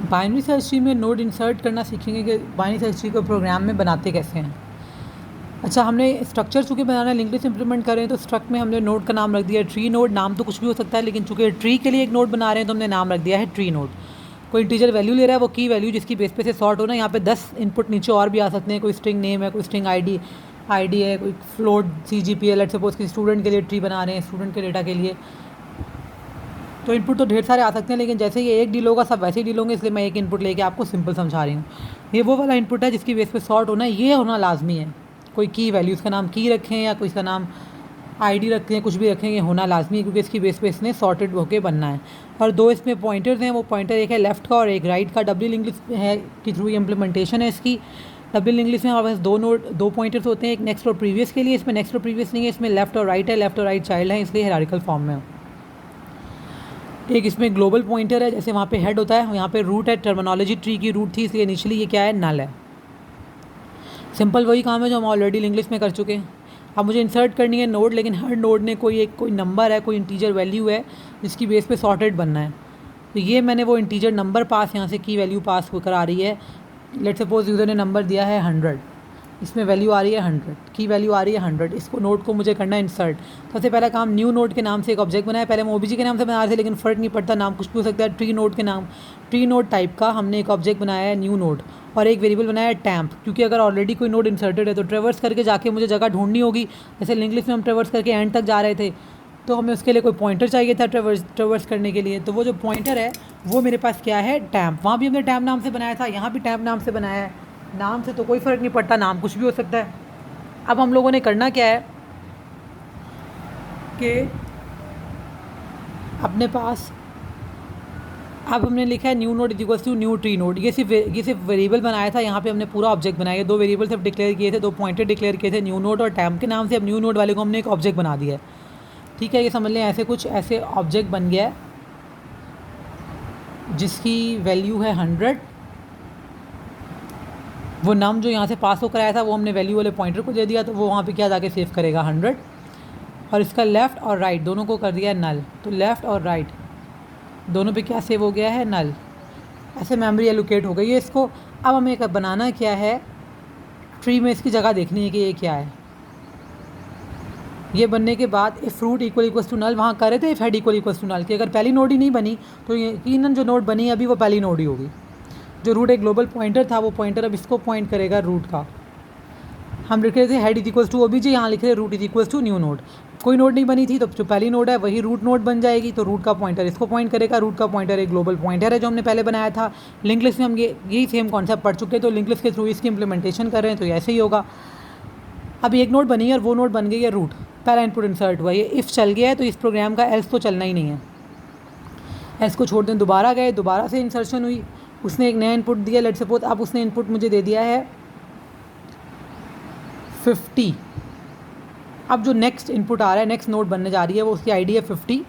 Binary search tree में node insert करना सीखेंगे कि बाइनरी सर्च ट्री को प्रोग्राम में बनाते कैसे हैं। अच्छा, हमने स्ट्रक्चर चूँकि बनाना है, लिंक्ड लिस्ट इंप्लीमेंट कर रहे हैं, तो स्ट्रक्ट में हमने नोड का नाम रख दिया ट्री नोड। नाम तो कुछ भी हो सकता है, लेकिन चूँकि ट्री के लिए एक नोड बना रहे हैं तो हमने नाम रख दिया है ट्री नोड। कोई इंटीजर वैल्यू ले रहा है, वो की वैल्यू जिसकी बेस पे से सॉर्ट होना। यहाँ पे 10 इनपुट नीचे और भी आ सकते हैं, कोई स्ट्रिंग नेम है, कोई स्ट्रिंग आईडी है, कोई फ्लोट CGP है। लेट्स सपोज कि स्टूडेंट के लिए ट्री बना रहे हैं, स्टूडेंट के डेटा के लिए, तो इनपुट तो ढेर सारे आ सकते हैं, लेकिन जैसे ये एक डील होगा सब वैसे ही डील होंगे, इसलिए मैं एक इनपुट लेके आपको सिंपल समझा रही हूँ। ये वो वाला इनपुट है जिसकी बेस पे सॉर्ट होना है, ये होना लाजमी है। कोई की वैल्यू, उसका नाम की रखें या कोई इसका नाम आईडी रखें या कुछ भी रखें, ये होना लाजमी है, क्योंकि इसकी बेस पे इसने सॉर्टेड होकर बनना है। और दो इसमें पॉइंटर्स हैं, वो पॉइंटर एक है लेफ्ट का और एक राइट का। डब्ल्यू इंग्लिश है के थ्रू इम्प्लीमेंटेशन है इसकी। डब्ल्यू इंग्लिश में हमारे पास दो पॉइंटर्स होते हैं, एक नेक्स्ट और प्रीवियस के लिए। इसमें नेक्स्ट और प्रीवियस नहीं है, इसमें लेफ्ट और राइट है, लेफ्ट और राइट चाइल्ड है, इसलिए हायरार्किकल फॉर्म में। एक इसमें ग्लोबल पॉइंटर है, जैसे वहाँ पे हेड होता है, यहाँ पे रूट है। टर्मिनोलॉजी ट्री की रूट थी, इसलिए इनिशियली ये क्या है, नल है। सिंपल वही काम है जो हम ऑलरेडी इंग्लिश में कर चुके हैं। अब मुझे इंसर्ट करनी है नोड, लेकिन हर नोड ने कोई नंबर है, कोई इंटीजर वैल्यू है जिसकी बेस पे सॉर्टेड बनना है। तो ये मैंने वो इंटीजर नंबर पास यहाँ से की वैल्यू पास होकर आ रही है। लेट्स सपोज यूज़र ने नंबर दिया है 100, इसमें वैल्यू आ रही है 100, की वैल्यू आ रही है 100। इसको नोड को मुझे करना है इंसर्ट। सबसे पहला काम, न्यू नोड के नाम से एक ऑब्जेक्ट बनाया। पहले हम OBJ के नाम से बना रहे थे, लेकिन फ़र्क नहीं पड़ता, नाम कुछ भी हो सकता है। ट्री नोड के नाम, ट्री नोड टाइप का हमने एक ऑब्जेक्ट बनाया है न्यू नोड, और एक वेरिएबल बनाया है टैम्प, क्योंकि अगर ऑलरेडी कोई नोड इंसर्टेड है तो ट्रेवर्स करके जाके मुझे जगह ढूंढनी होगी। जैसे लिंक लिस्ट में हम ट्रेवर्स करके एंड तक जा रहे थे, तो हमें उसके लिए कोई पॉइंटर चाहिए था ट्रेवर्स करने के लिए। तो वो जो पॉइंटर है वो मेरे पास क्या है, टैम्प। वहाँ भी हमने टैम्प नाम से बनाया था, यहाँ भी टैम्प नाम से बनाया है। नाम से तो कोई फ़र्क नहीं पड़ता, नाम कुछ भी हो सकता है। अब हम लोगों ने करना क्या है कि अपने पास अब हमने लिखा है new node is equals to new tree node. ये सिर्फ वेरिएबल बनाया था, यहाँ पे हमने पूरा ऑब्जेक्ट बनाया। दो वेरिएबल सिर्फ डिक्लेयर किए थे, दो पॉइंटर डिक्लेयर किए थे, न्यू नोड और टैम्प के नाम से। अब न्यू नोड वाले को हमने एक ऑब्जेक्ट बना दिया है, ठीक है। ये समझ लें, ऐसे ऑब्जेक्ट बन गया है जिसकी वैल्यू है 100। वो नम जो यहाँ से पास होकर आया था वो हमने वैल्यू वाले पॉइंटर को दे दिया, तो वो वहाँ पे क्या जाके सेव करेगा 100। और इसका लेफ़्ट और राइट दोनों को कर दिया है नल, तो लेफ़्ट और राइट दोनों पे क्या सेव हो गया है, नल। ऐसे मेमोरी एलोकेट हो गई है इसको। अब हमें एक बनाना क्या है, ट्री में इसकी जगह देखनी है कि ये क्या है। ये बनने के बाद if root equals to null वहाँ कर रहे थे, if head equals to null, कि अगर पहली नोड ही नहीं बनी तो यकीनन जो नोड बनी अभी वो पहली नोड ही होगी। जो रूट एक ग्लोबल पॉइंटर था, वो पॉइंटर अब इसको पॉइंट करेगा रूट का। हम लिख रहे थे head is equals to OBJ, यहाँ लिख रहे root is equals to new node. कोई नोड नहीं बनी थी, तो जो पहली नोड है वही रूट नोड बन जाएगी, तो रूट का पॉइंटर इसको पॉइंट करेगा। रूट का पॉइंटर एक ग्लोबल पॉइंटर है जो हमने पहले बनाया था। लिंक लिस्ट में हम यही सेम कॉन्सेप्ट पढ़ चुके हैं, तो लिंक लिस्ट के थ्रू इसकी इंप्लीमेंटेशन कर रहे हैं, तो ऐसे ही होगा। अब एक नोड बनी है और वो नोड बन गई है रूट, पहला इनपुट इंसर्ट हुआ। ये इफ़ चल गया है तो इस प्रोग्राम का एल्स तो चलना ही नहीं है। एल्स को छोड़ दें, दोबारा गए, दोबारा से इंसर्शन हुई, उसने एक नया इनपुट दिया। लेट्स सपोज अब उसने इनपुट मुझे दे दिया है 50। अब जो नेक्स्ट इनपुट आ रहा है, नेक्स्ट नोड बनने जा रही है, वो उसकी आईडी है 50।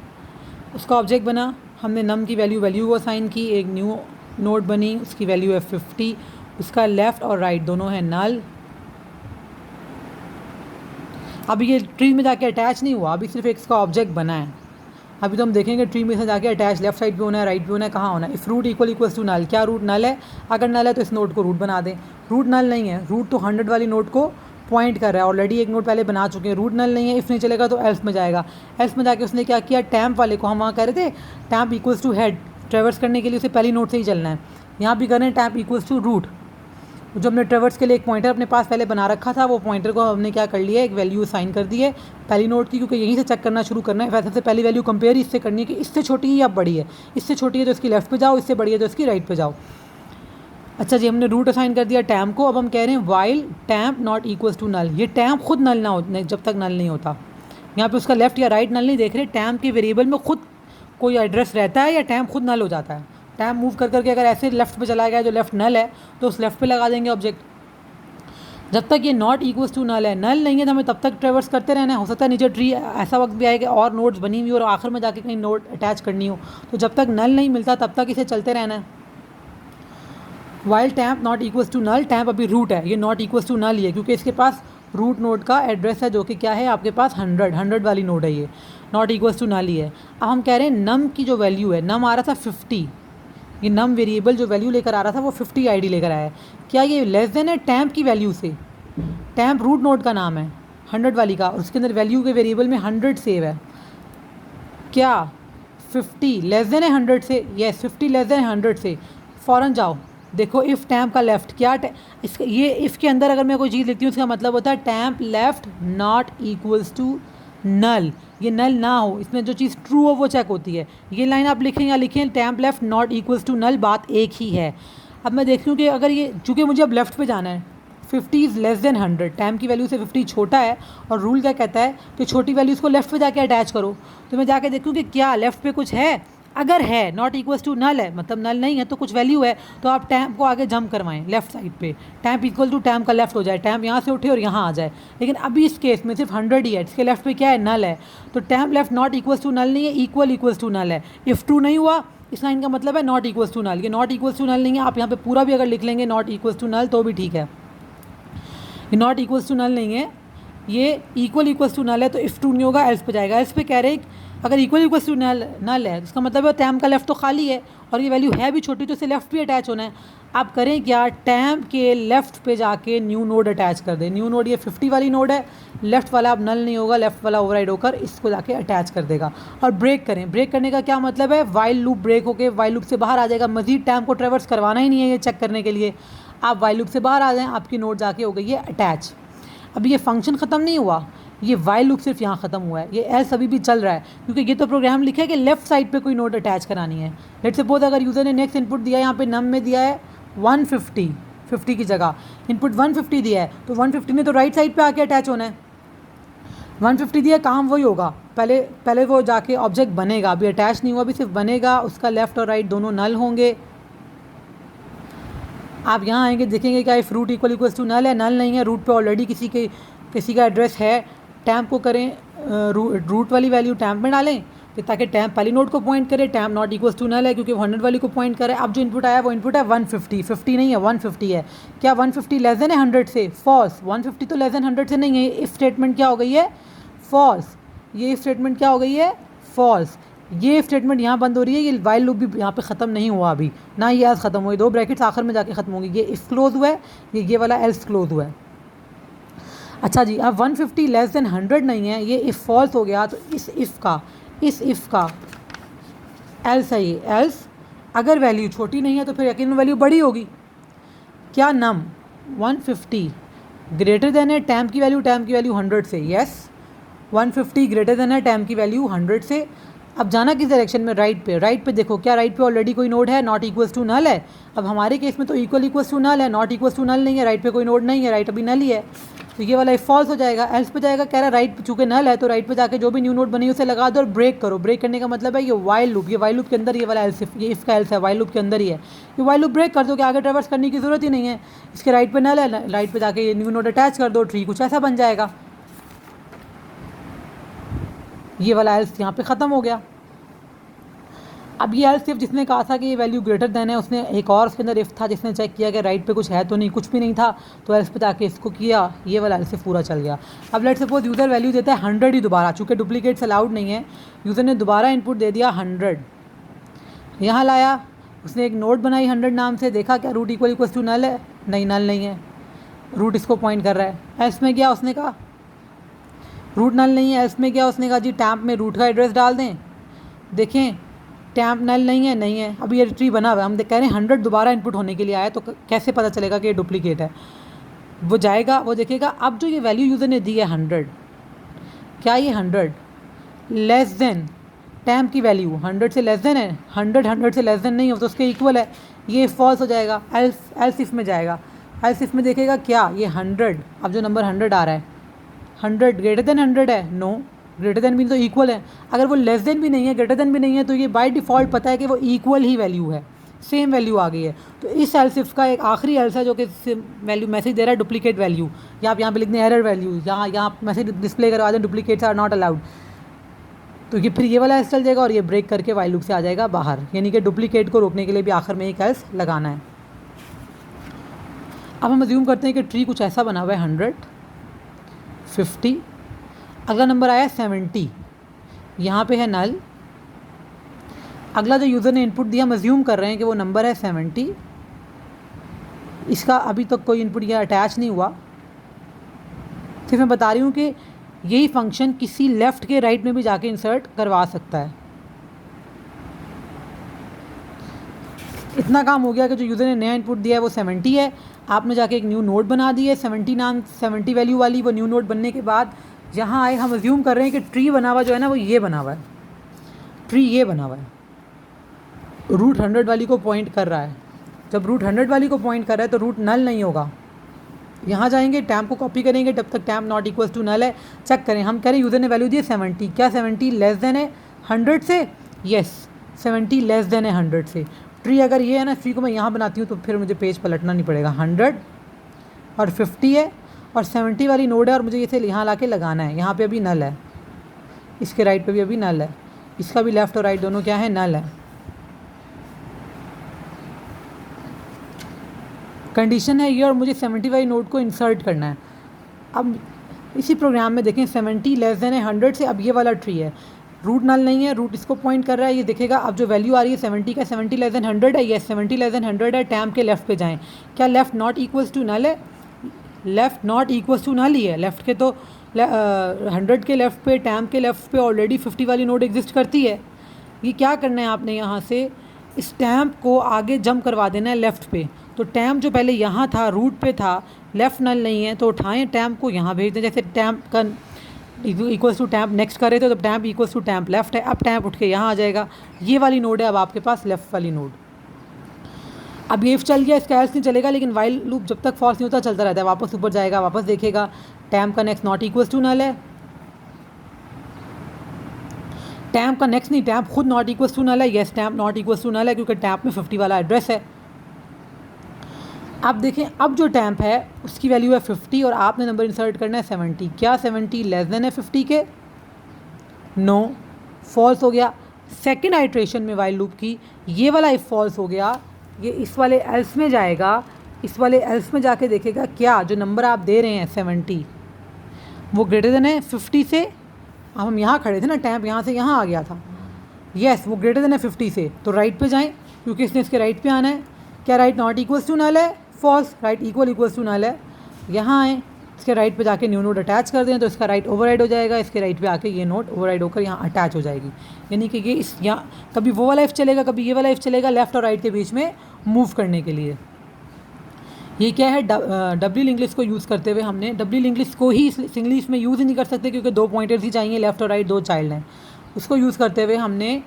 उसका ऑब्जेक्ट बना, हमने नम की वैल्यू को असाइन की, एक न्यू नोड बनी, उसकी वैल्यू है 50। उसका लेफ़्ट और राइट दोनों है नल। अब ये ट्री में जाके अटैच नहीं हुआ, अभी सिर्फ एक इसका ऑब्जेक्ट बना है। अभी तो हम देखेंगे ट्री में से जाके अटैच लेफ्ट साइड पे होना है, राइट पे होना है, कहाँ होना है। If root equals to null, क्या रूट नल है? अगर नल है तो इस नोड को रूट बना दें। रूट नल नहीं है, रूट तो 100 वाली नोड को पॉइंट कर रहा है, ऑलरेडी एक नोड पहले बना चुके हैं। रूट नल नहीं है, इफ़ नहीं चलेगा तो एल्स में जाएगा। एल्स में जाके उसने क्या किया, टैम्प वाले को, हम वहाँ कह रहे थे temp equals to head, traverse करने के लिए उसे पहली नोड से ही चलना है। यहाँ भी करें टैम्प इक्वल्स टू रूट। जो हमने ट्रेवर्स के लिए एक पॉइंटर अपने पास पहले बना रखा था, वो पॉइंटर को हमने क्या कर लिया है, एक वैल्यू साइन कर दी है पहली नोड की, क्योंकि यहीं से चेक करना शुरू करना है। वैसे सबसे पहली वैल्यू कंपेयर इससे करनी है कि इससे छोटी है या बड़ी है। इससे छोटी है तो इसकी लेफ्ट पे जाओ, इससे बड़ी है तो इसकी राइट पे जाओ। अच्छा जी, हमने रूट असाइन कर दिया टैम्प को। अब हम कह रहे हैं while temp not equals to null. ये टैम्प खुद नल ना हो, जब तक नल नहीं होता। यहाँ पे उसका लेफ्ट या राइट नल नहीं देख रहे, टैम्प के वेरिएबल में खुद कोई एड्रेस रहता है या टैम्प खुद नल हो जाता है। टैम्प मूव कर करके अगर ऐसे लेफ्ट पे चला गया जो लेफ्ट नल है, तो उस लेफ्ट पे लगा देंगे ऑब्जेक्ट। जब तक ये नॉट इक्वल्स टू नल है, नल नहीं है तो हमें तब तक ट्रेवर्स करते रहना है। हो सकता है नीचे ट्री ऐसा वक्त भी आएगा और नोड्स बनी हुई और आखिर में जाके कहीं नोड अटैच करनी हो, तो जब तक नल नहीं मिलता तब तक इसे चलते रहना है। While temp not equals to null, temp अभी रूट है, ये नॉट इक्वल्स टू नल ही है क्योंकि इसके पास रूट नोड का एड्रेस है जो कि क्या है आपके पास 100 वाली नोड है, ये नॉट इक्वल्स टू नल ही है। अब हम कह रहे हैं नम की जो वैल्यू है, नम आ रहा था 50, ये नम वेरिएबल जो वैल्यू लेकर आ रहा था वो 50 आईडी लेकर आया है। क्या ये लेस देन है टैम्प की वैल्यू से? टैम्प रूट नोड का नाम है 100 वाली का, और उसके अंदर वैल्यू के वेरिएबल में 100 सेव है। क्या 50 लेस देन है 100 से? यस, 50 लेस देन 100 से। फ़ौरन जाओ देखो इफ़ टैम्प का लेफ़्ट क्या इसका, ये इफ़ के अंदर अगर मैं कोई चीज़ लिखती हूँ उसका मतलब होता है temp left not equals to null. ये नल ना हो, इसमें जो चीज़ ट्रू हो वो चेक होती है। ये लाइन आप लिखें या लिखें temp left not equals to null, बात एक ही है। अब मैं देखती हूँ कि अगर ये, चूँकि मुझे अब लेफ़्ट पे जाना है, 50 इज़ लेस देन 100, टैम्प की वैल्यू से 50 छोटा है, और रूल क्या कहता है कि छोटी वैल्यूज़ को लेफ़्ट पे जाके अटैच करो। तो मैं जाके देखूँ कि क्या लेफ़्ट पे कुछ है। अगर है नॉट इक्वल्स टू नल है, मतलब नल नहीं है तो कुछ वैल्यू है, तो आप टैम्प को आगे जंप करवाएं लेफ्ट साइड पे, टैम्प इक्वल टू टैम्प का लेफ्ट हो जाए, टैम्प यहाँ से उठे और यहाँ आ जाए। लेकिन अभी इस केस में सिर्फ 100 ही है, इसके लेफ्ट पे क्या है, नल है, तो temp left not equals to null नहीं है, इक्वल्स टू नल है। इफ़ ट्रू नहीं हुआ इस लाइन का मतलब है नॉट इक्वल्स टू नल। ये नॉट इक्वल्स टू नल नहीं है, आप यहाँ पे पूरा भी अगर लिख लेंगे नॉट इक्वल्स टू नल तो भी ठीक है। ये नॉट इक्वल्स टू नल नहीं है, ये इक्वल्स टू नल है, तो इफ़ ट्रू नहीं होगा एल्स पे जाएगा। एल्स पे कह रहे अगर इक्वल्स टू नल है इसका मतलब है टैम्प का लेफ्ट तो खाली है, और ये वैल्यू है भी छोटी, तो इसे लेफ्ट भी अटैच होना है। आप करें क्या, टैम्प के लेफ्ट पे जाके न्यू नोड अटैच कर दें। न्यू नोड ये 50 वाली नोड है, लेफ्ट वाला अब नल नहीं होगा, लेफ्ट वाला ओवरराइड होकर इसको जाके अटैच कर देगा। और ब्रेक करें, ब्रेक करने का क्या मतलब है, वाइल लूप ब्रेक होके वाइल लूप से बाहर आ जाएगा। मजीद टैम्प को ट्रेवर्स करवाना ही नहीं है ये चेक करने के लिए, आप वाइल लूप से बाहर आ जाएँ, आपकी नोड जाके हो गई है अटैच। अभी ये फंक्शन ख़त्म नहीं हुआ, ये वाइल लूप सिर्फ यहाँ ख़त्म हुआ है, ये एल्स अभी भी चल रहा है, क्योंकि ये तो प्रोग्राम लिखा है कि लेफ्ट साइड पे कोई नोड अटैच करानी है। लेट्स सपोज अगर यूज़र ने नेक्स्ट इनपुट दिया है, यहाँ पे नम में दिया है 150, 50 की जगह इनपुट 150 दिया है, तो 150 ने तो राइट साइड पे आके अटैच होना है। 150 दिया, काम वही होगा, पहले वो जाके ऑब्जेक्ट बनेगा, अभी अटैच नहीं हुआ, अभी सिर्फ बनेगा, उसका लेफ्ट और राइट दोनों नल होंगे। आप यहाँ आएंगे देखेंगे क्या if root equals to null है, नल नहीं है, रूट पे ऑलरेडी किसी का एड्रेस है। टैम्प को करें रूट वाली वैल्यू टैम्प में डालें कि ताकि टैम्प पहली नोड को पॉइंट करे, temp not equals to null है क्योंकि 100 वाली को पॉइंट करे। अब जो इनपुट आया वो इनपुट है 150, 50 नहीं है 150 है। क्या 150 लेस देन है 100 से? फॉल्स, 150 तो लेस देन 100 से नहीं है। इफ स्टेटमेंट क्या हो गई है, फॉल्स। ये स्टेटमेंट क्या हो गई है, फॉल्स। ये स्टेटमेंट यहाँ बंद हो रही है, ये वाइल लूप भी यहाँ पे ख़त्म नहीं हुआ अभी, ना ये एल्स ख़त्म हुई, दो ब्रैकेट्स आखिर में जाके ख़त्म होंगी। ये इफ़ क्लोज हुआ है, ये वाला एल्स क्लोज हुआ है। अच्छा जी, अब 150 लेस देन 100 नहीं है, ये इफ़ फॉल्स हो गया, तो इस इफ़ का एल्स है ये एल्स। अगर वैल्यू छोटी नहीं है तो फिर यकीन वैल्यू बड़ी होगी। क्या नम 150 ग्रेटर देन है टैम्प की वैल्यू 100 से? यस, 150 ग्रेटर देन है टैम्प की वैल्यू 100 से। अब जाना किस डायरेक्शन में, राइट पे देखो, क्या राइट पे ऑलरेडी कोई नोड है, नॉट इक्वल्स टू नल है। अब हमारे केस में तो इक्वल्स टू नल है, नॉट इक्वल्स टू नल नहीं है, राइट पे कोई नोड नहीं है, राइट अभी नल ही है, तो ये वाला फॉल्स हो जाएगा। एल्स पे जाएगा, कह रहा है राइट चूँकि नल है तो राइट पे जाके जो भी न्यू नोड बनी उसे लगा दो और ब्रेक करो। ब्रेक करने का मतलब है ये वाइल लूप, के अंदर ये वाला एल्स, ये इफ़ का एल्स है, वाइल लूप के अंदर ही है। ये वाइल लूप ब्रेक कर दो कि आगे ट्रैवर्स करने की ज़रूरत ही नहीं है, इसके राइट पे नल है, राइट पे जाके ये न्यू नोड अटैच कर दो, ट्री कुछ ऐसा बन जाएगा। ये वाला एल्स यहाँ पे ख़त्म हो गया। अब ये एल्स सिर्फ जिसने कहा था कि ये वैल्यू ग्रेटर देन है, उसने एक और उसके अंदर इफ़ था जिसने चेक किया कि राइट पे कुछ है तो नहीं, कुछ भी नहीं था, तो एल्स पे जाके इसको किया, ये वाला एल्स पूरा चल गया। अब लेट्स सपोज यूज़र वैल्यू देता है 100 ही दोबारा, चूँकि डुप्लीकेट्स अलाउड नहीं है, यूज़र ने दोबारा इनपुट दे दिया 100, यहाँ लाया, उसने एक नोड बनाई 100 नाम से, देखा क्या रूट इक्वल्स टू नल है, नहीं नल नहीं है, रूट इसको पॉइंट कर रहा है। एल्स में गया, उसने कहा रूट नल नहीं है, एल्स में गया, उसने कहा जी टैम्प में रूट का एड्रेस डाल दें, देखें टैम्प नल नहीं है। अब ये ट्री बना हुआ है, हम कह रहे हैं 100 दोबारा इनपुट होने के लिए आया, तो कैसे पता चलेगा कि ये डुप्लीकेट है? वो जाएगा, वो देखेगा अब जो ये वैल्यू यूज़र ने दी है 100, क्या ये 100 लेस देन टैम्प की वैल्यू 100 से लेस देन है? 100 से लेस देन नहीं हो तो उसके इक्वल है, ये फॉल्स हो जाएगा। एल्स इफ में जाएगा, एल्स इफ में देखेगा क्या ये 100, अब जो नंबर 100 आ रहा है 100 ग्रेटर देन 100 है? नो, ग्रेटर देन भी तो इक्वल है। अगर वो लेस देन भी नहीं है, ग्रेटर देन भी नहीं है, तो ये बाय डिफ़ॉल्ट पता है कि वो इक्वल ही वैल्यू है, सेम वैल्यू आ गई है। तो इस एल्स इफ का एक आखिरी एल्स है जो कि वैल्यू मैसेज दे रहा है डुप्लीकेट वैल्यू, या आप यहाँ पे लिख दें एरर वैल्यू, यहाँ मैसेज डिस्प्ले करवा दें डुप्लीकेट्स आर नॉट अलाउड, तो ये फिर ये वाला एल्स चल जाएगा और ये ब्रेक करके वाइल लूप से आ जाएगा बाहर। यानी कि डुप्लीकेट को रोकने के लिए भी आखिर में एक एल्स लगाना है। अब हम अज्यूम करते हैं कि ट्री कुछ ऐसा बना हुआ है 100, 50, अगला नंबर आया 70, यहाँ पे है नल, अगला जो यूज़र ने इनपुट दिया हम अज्यूम कर रहे हैं कि वो नंबर है 70। इसका अभी तक कोई इनपुट या अटैच नहीं हुआ। सिर्फ मैं बता रही हूँ कि यही फंक्शन किसी लेफ़्ट के राइट में भी जाके इंसर्ट करवा सकता है। इतना काम हो गया कि जो यूज़र ने नया इनपुट दिया है वो 70 है। आपने जाके एक न्यू नोड बना दी है 70 वैल्यू वाली। वो न्यू नोड बनने के बाद यहाँ आए हम अज्यूम कर रहे हैं कि ट्री बना हुआ जो है ना वो ये बना हुआ है, ट्री ये बना हुआ है, रूट 100 वाली को पॉइंट कर रहा है। जब रूट 100 वाली को पॉइंट कर रहा है तो रूट नल नहीं होगा। यहाँ जाएंगे टैम्प को कॉपी करेंगे, जब तक temp not equal to null है चेक करें। हम करें यूज़र ने वैल्यू दी है 70, क्या 70 लेस देन है 100 से? यस 70 लेस देन है 100 से। ट्री अगर ये है ना, ट्री को मैं यहाँ बनाती हूँ तो फिर मुझे पेज पलटना नहीं पड़ेगा। 100 और 50 है और 70 वाली नोड है और मुझे इसे यहाँ ला के लगाना है। यहाँ पे अभी नल है, इसके राइट पे भी अभी नल है, इसका भी लेफ़्ट और राइट दोनों क्या है, नल है। कंडीशन है ये और मुझे 70 वाली नोड को इंसर्ट करना है। अब इसी प्रोग्राम में देखें 70 लेस देन है 100 से। अब ये वाला ट्री है, रूट नल नहीं है, रूट इसको पॉइंट कर रहा है, ये दिखेगा। अब जो वैल्यू आ रही है 70 का, 70 लेस देन 100 है, ये 70 लेस देन 100 है। टैम्प के लेफ़्ट पे जाएं, क्या left not equals to null है? Left not equals to null ही है। लेफ़्ट के तो 100 के लेफ़्ट पे, टैम्प के लेफ़्ट पे ऑलरेडी 50 वाली नोड एग्जिस्ट करती है। ये क्या करना है आपने, यहाँ से इस टैम्प को आगे जंप करवा देना है लेफ़्ट पे। तो टैम्प जो पहले यहाँ था, रूट पे था, लेफ़्ट नल नहीं है, तो उठाएं टैम्प को यहाँ भेज दें। जैसे टैम्प का इक्वल्स टू टैम्प नेक्स्ट कर रहे थे तो temp equals to temp left है, अब टैम्प उठ के यहाँ आ जाएगा। ये वाली नोड है अब आपके पास, लेफ़्ट वाली नोड। अब ये इफ चल गया, इसका एल्स नहीं चलेगा, लेकिन वाइल लूप जब तक फॉल्स नहीं होता चलता रहता है। वापस ऊपर जाएगा, वापस देखेगा, टैम्प का next not equals to null है, टैम्प का नेक्स्ट नहीं, टैम्प खुद नॉट इक्वल्स टू नल है। Yes temp not equals to null है क्योंकि टैम्प में 50 वाला एड्रेस है। अब देखें, अब जो टैम्प है उसकी वैल्यू है 50 और आपने नंबर इंसर्ट करना है 70। क्या 70 लेस देन है 50 के? नो, फॉल्स हो गया। सेकंड आइट्रेशन में वाइल लूप की ये वाला इफ फॉल्स हो गया, ये इस वाले एल्स में जाएगा, इस वाले एल्स में जाके देखेगा क्या जो नंबर आप दे रहे हैं 70 वो ग्रेटर देन है 50 से। अब हम यहाँ खड़े थे ना, टैम्प यहाँ से यहाँ आ गया था। येस वो ग्रेटर देन है 50 से, तो राइट पे जाएं क्योंकि इसने इसके राइट पे आना है। क्या right not equals to null है? False. Right equal equals to null है। यहाँ आए, इसके राइट पे जाके न्यू नोड अटैच कर दें तो इसका राइट ओवरराइड हो जाएगा, इसके राइट पे आके ये नोड ओवरराइड होकर यहाँ अटैच हो जाएगी। यानी कि ये इस यहाँ कभी वो वाला इफ चलेगा, कभी ये वाला इफ चलेगा, लेफ़्ट और राइट के बीच में मूव करने के लिए। ये क्या है, डब्ल्यू लिंक लिस्ट को यूज़ करते हुए हमने डब्ल्यू लिंक लिस्ट को ही सिंगल लिस्ट में यूज़ ही नहीं कर सकते क्योंकि 2 पॉइंटर्स ही चाहिए, लेफ़्ट और राइट 2 चाइल्ड हैं। उसको यूज़ करते हुए हमने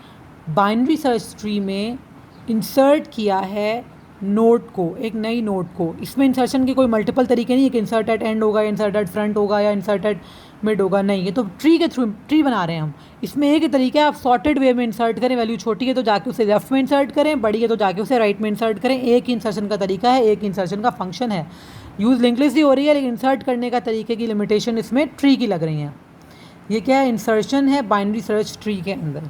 बाइनरी सर्च ट्री में इंसर्ट किया है नोड को, एक नई नोड को। इसमें इंसर्शन के कोई मल्टीपल तरीके नहीं है कि इंसर्ट एट एंड होगा, इंसर्ट एट फ्रंट होगा या इंसर्ट एट मिड होगा, नहीं। ये तो ट्री के थ्रू ट्री बना रहे हैं हम। इसमें एक ही तरीका है, आप सॉर्टेड वे में इंसर्ट करें। वैल्यू छोटी है तो जाके उसे लेफ्ट में इंसर्ट करें, बड़ी है तो जाके उसे राइट में इंसर्ट करें। एक ही इंसर्शन का तरीका है, एक ही इंसर्शन का फंक्शन है। यूज़ लिंक लिस्ट ही हो रही है लेकिन इंसर्ट करने का तरीके की लिमिटेशन इसमें ट्री की लग रही हैं। ये क्या है, इंसर्शन है बाइनरी सर्च ट्री के अंदर।